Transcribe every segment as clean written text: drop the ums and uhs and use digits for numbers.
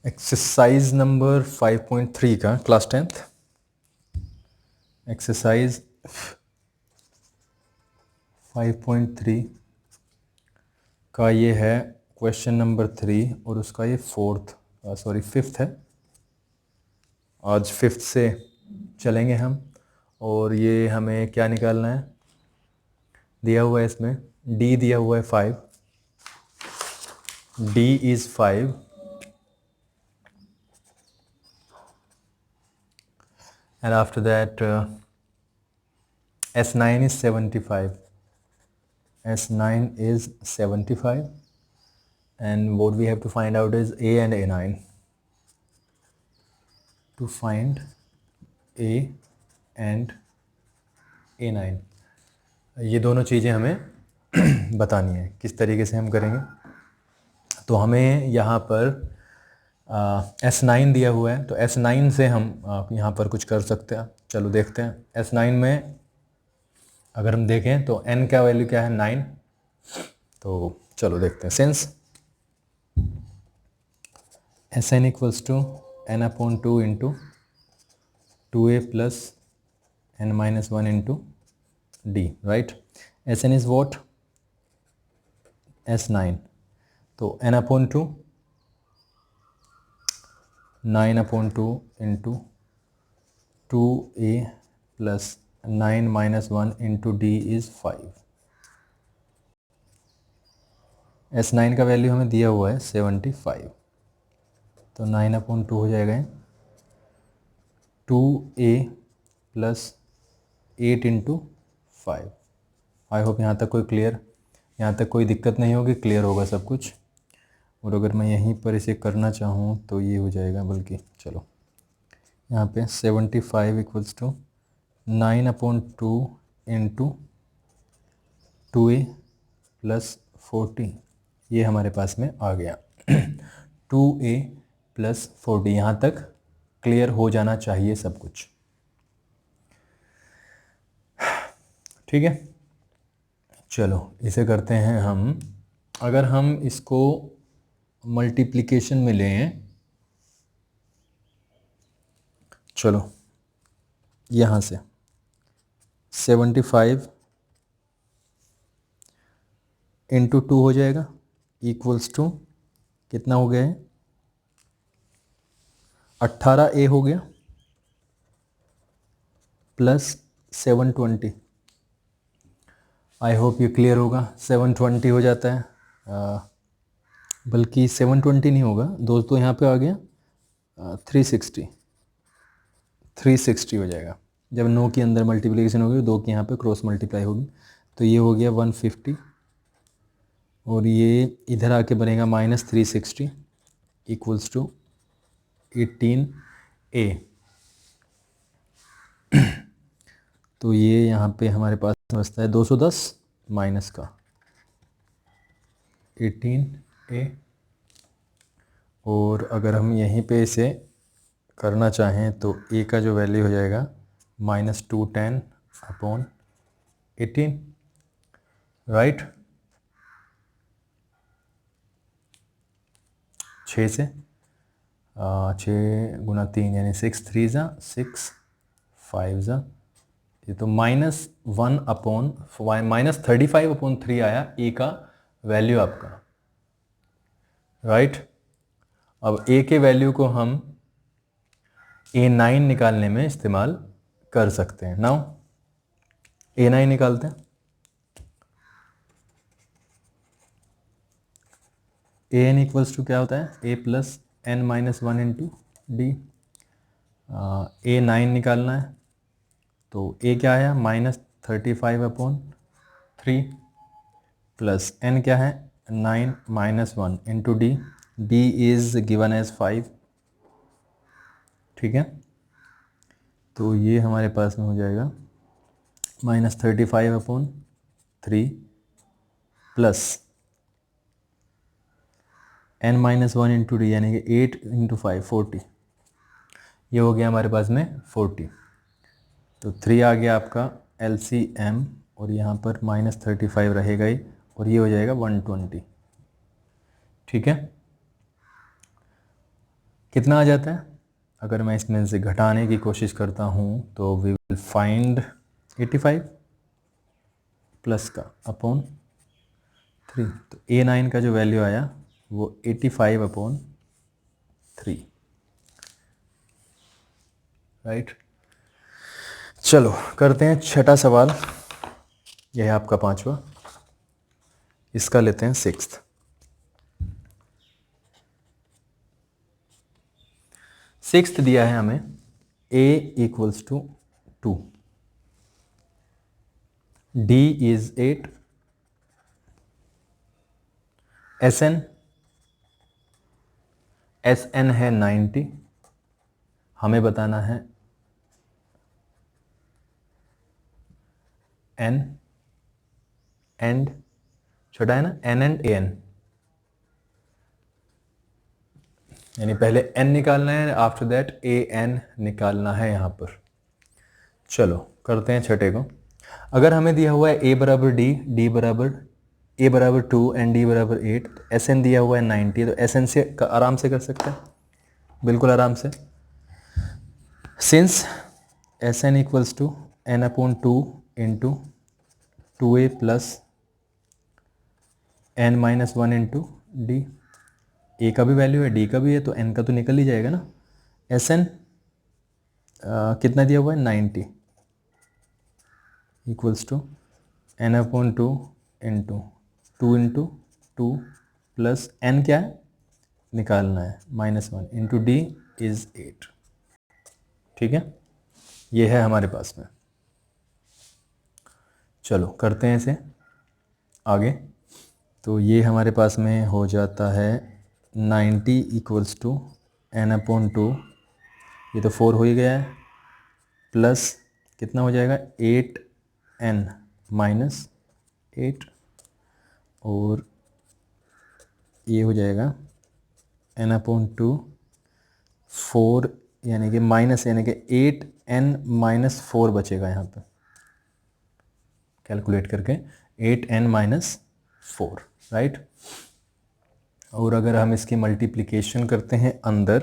Exercise number 5.3 का class 10th exercise 5.3 का ये है क्वेश्चन नंबर 3 और उसका ये फिफ्थ है। आज फिफ्थ से चलेंगे हम। और ये हमें क्या निकालना है, दिया हुआ है इसमें d दिया हुआ है 5, d is 5 and after that S9 is 75. S9 is 75 and what we have to find out is A and A9. To find A and A9 ये दोनों चीज़ें हमें बतानी है। किस तरीके से हम करेंगे, तो हमें यहाँ पर S9 दिया हुआ है, तो S9 से हम यहाँ पर कुछ कर सकते हैं। चलो देखते हैं। S9 में अगर हम देखें तो n का वैल्यू क्या है, 9। तो चलो देखते हैं। Since Sn equals to n/2 into 2a plus n-1 into d, right. Sn is what, S9, तो n/2 9/2 into 2a plus 9-1 into d is 5। S9 का वैल्यू हमें दिया हुआ है 75, तो 9/2 हो जाएगा 2a plus 8 into 5। I hope यहाँ तक कोई क्लियर, यहाँ तक कोई दिक्कत नहीं होगी, क्लियर होगा सब कुछ। और अगर मैं यहीं पर इसे करना चाहूँ तो ये हो जाएगा, बल्कि चलो यहाँ पे 75 equals to 9/2 into 2a plus 40, ये हमारे पास में आ गया। 2a प्लस 40, यहाँ तक क्लियर हो जाना चाहिए सब कुछ, ठीक है। चलो इसे करते हैं हम। अगर हम इसको मल्टीप्लिकेशन में लें, चलो यहाँ से 75 इंटू 2 हो जाएगा इक्वल्स टू कितना हो गया है, 18a हो गया प्लस 720। आई होप ये क्लियर होगा। 720 हो जाता है, बल्कि 720 नहीं होगा दोस्तों, यहाँ पे आ गया 360 हो जाएगा। जब 9 के अंदर मल्टीप्लिकेशन होगी, 2 के यहाँ पे क्रॉस मल्टीप्लाई होगी, तो ये हो गया 150 और ये इधर आके बनेगा -360 इक्वल्स टू 18a। तो ये यहाँ पे हमारे पास बचता है 210 माइनस का 18a। और अगर हम यहीं पे इसे करना चाहें तो a का जो वैल्यू हो जाएगा -210/18, राइट। 6 से 6 गुना 3 यानी 6 3 ज़ा 6 5 ज़ा, ये तो -35/3 आया ए का वैल्यू आपका, राइट। अब ए के वैल्यू को हम A9 निकालने में इस्तेमाल कर सकते हैं। नाउ A9 निकालते हैं। an इक्वल्स टू क्या होता है, a plus n-1 into D. A9 निकालना है तो a क्या है, -35/3 प्लस n क्या है 9-1 into D. d is given as 5, ठीक है। तो ये हमारे पास में हो जाएगा -35/3 प्लस n-1 इंटू डी यानी कि 8 इंटू 5 40, ये हो गया हमारे पास में 40। तो 3 आ गया आपका LCM और यहाँ पर -35 रहेगा ही, और ये हो जाएगा 120, ठीक है। कितना आ जाता है? अगर मैं इसमें से घटाने की कोशिश करता हूँ तो वी विल फाइंड 85 प्लस का अपॉन 3, तो A9 का जो वैल्यू आया वो 85 अपॉन 3, राइट। चलो करते हैं छठा सवाल, यह है आपका पांचवा, इसका लेते हैं सिक्स्थ। सिक्स्थ दिया है हमें a equals to 2, d is 8, sn है 90, हमें बताना है n एंड छोटा है ना n एंड an, यानी पहले n निकालना है, आफ्टर दैट an निकालना है यहाँ पर। चलो करते हैं छठे को। अगर हमें दिया हुआ है a बराबर d बराबर a बराबर 2 एंड d बराबर 8, तो sn दिया हुआ है 90, तो sn से आराम से कर सकते हैं, बिल्कुल आराम से। Since sn equals to n upon 2 into 2a plus n minus 1 into D, a का भी वैल्यू है d का भी है, तो n का तो निकल ही जाएगा ना। sn कितना दिया हुआ है 90 equals to n upon 2 into 2 plus n क्या है निकालना है -1 इंटू डी इज 8, ठीक है, ये है हमारे पास में। चलो करते हैं इसे आगे। तो ये हमारे पास में हो जाता है 90 इक्वल्स टू n अपॉन 2, ये तो 4 हो ही गया है, प्लस कितना हो जाएगा 8n माइनस 8, और ये हो जाएगा n अपॉन 2 4, यानी कि माइनस, यानी कि 8n माइनस 4 बचेगा यहाँ पे, कैलकुलेट करके 8n माइनस 4, राइट। और अगर हम इसकी मल्टीप्लिकेशन करते हैं अंदर,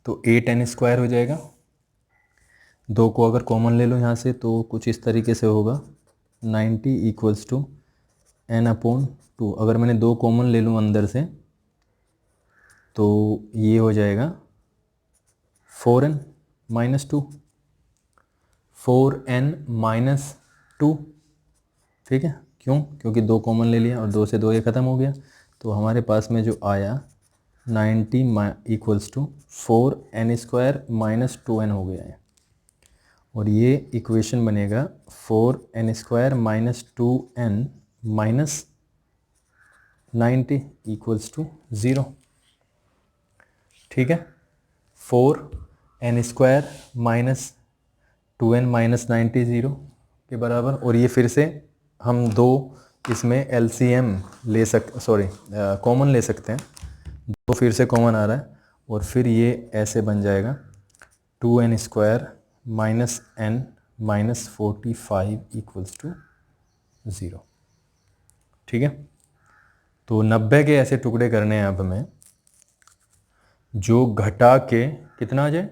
तो 8n स्क्वायर हो जाएगा, 2 को अगर कॉमन ले लो यहाँ से तो कुछ इस तरीके से होगा 90 इक्वल्स टू n अपॉन 2, अगर मैंने 2 कॉमन ले लूँ अंदर से तो ये हो जाएगा 4n माइनस 2, 4n माइनस 2, ठीक है। क्यों? क्योंकि 2 कॉमन ले लिया और 2 से 2 ये ख़त्म हो गया, तो हमारे पास में जो आया 90 equals to 4n square minus 2n हो गया है, और ये इक्वेशन बनेगा 4n square minus 2n minus 90 equals to 0, ठीक है। 4n square minus 2n minus 90 0 के बराबर, और ये फिर से हम दो इसमें LCM ले कॉमन ले सकते हैं, दो फिर से कॉमन आ रहा है, और फिर ये ऐसे बन जाएगा 2n square minus n minus 45 equals to 0, ठीक है। तो 90 के ऐसे टुकड़े करने हैं अब हमें जो घटा के कितना आ जाए,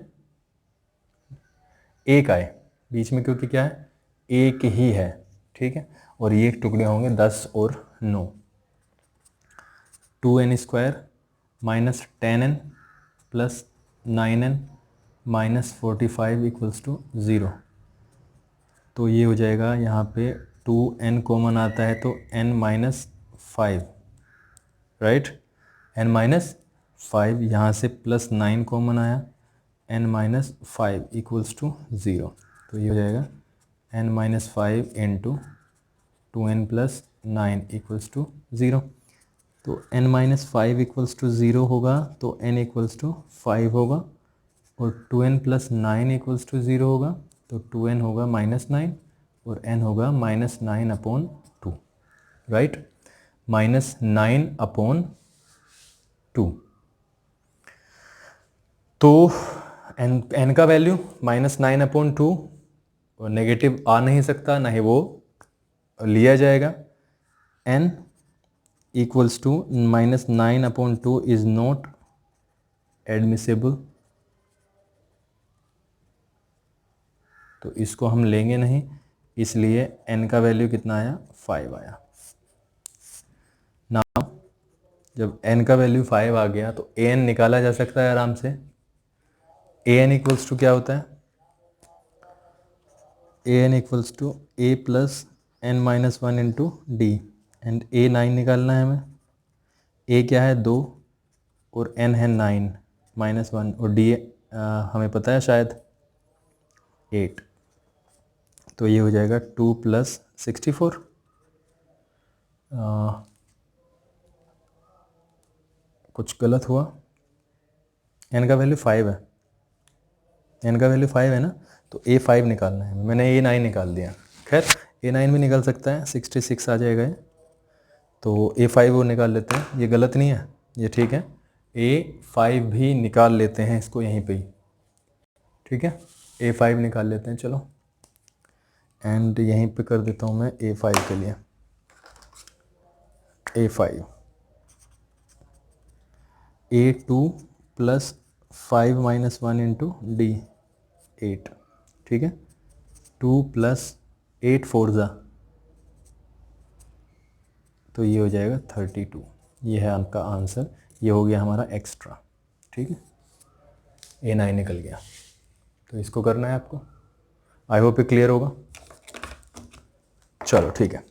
एक आए बीच में, क्योंकि क्या है एक ही है, ठीक है। और ये टुकड़े होंगे 10 और 9, 2n square minus 10n plus 9n minus 45 equals to 0, तो ये हो जाएगा यहाँ पे 2n कॉमन आता है तो n minus 5, right, n minus 5, यहाँ से प्लस 9 कॉमन आया, n माइनस 5 इक्वल्स टू 0, तो ये हो जाएगा n minus 5 into 2n plus 9 equals to 0, तो n माइनस 5 इक्वल्स टू 0 होगा तो n इक्वल्स टू 5 होगा, और 2n प्लस 9 इक्वल्स टू 0 होगा तो 2n होगा -9, और n होगा -9 अपॉन 2, राइट, -9 अपॉन 2। तो n का वैल्यू -9 अपॉन 2, और नेगेटिव आ नहीं सकता, ना ही वो लिया जाएगा। n equals to -9 upon 2 is not admissible, तो इसको हम लेंगे नहीं, इसलिए n का वैल्यू कितना आया 5 आया। नाउ जब n का वैल्यू 5 आ गया तो an निकाला जा सकता है आराम से। an इक्वल्स टू क्या होता है, an equals to a plus n minus 1 into D, and a 9 निकालना है हमें। a क्या है 2 और n है 9 माइनस 1, और d हमें पता है शायद 8, तो ये हो जाएगा 2 प्लस 64। कुछ गलत हुआ, n का वैल्यू 5 है, n का वैल्यू 5 है ना, तो a 5 निकालना है, मैंने a 9 निकाल दिया। खैर a 9 भी निकल सकता है, 66 आ जाएगा ये, तो a 5 वो निकाल लेते हैं, ये गलत नहीं है, ये ठीक है। a 5 भी निकाल लेते हैं इसको यहीं पे ही, ठीक है, a 5 निकाल लेते हैं चलो, एंड यहीं पे कर देता हूँ मैं a 5 के लिए, a 5 a 2 plus 5 minus 1 into D 8, ठीक है, 2 प्लस 8 4 ज़ा, तो ये हो जाएगा 32, ये है आपका आंसर, ये हो गया हमारा एक्स्ट्रा, ठीक है, a 9 निकल गया। तो इसको करना है आपको, आई होप ये क्लियर होगा। चलो ठीक है।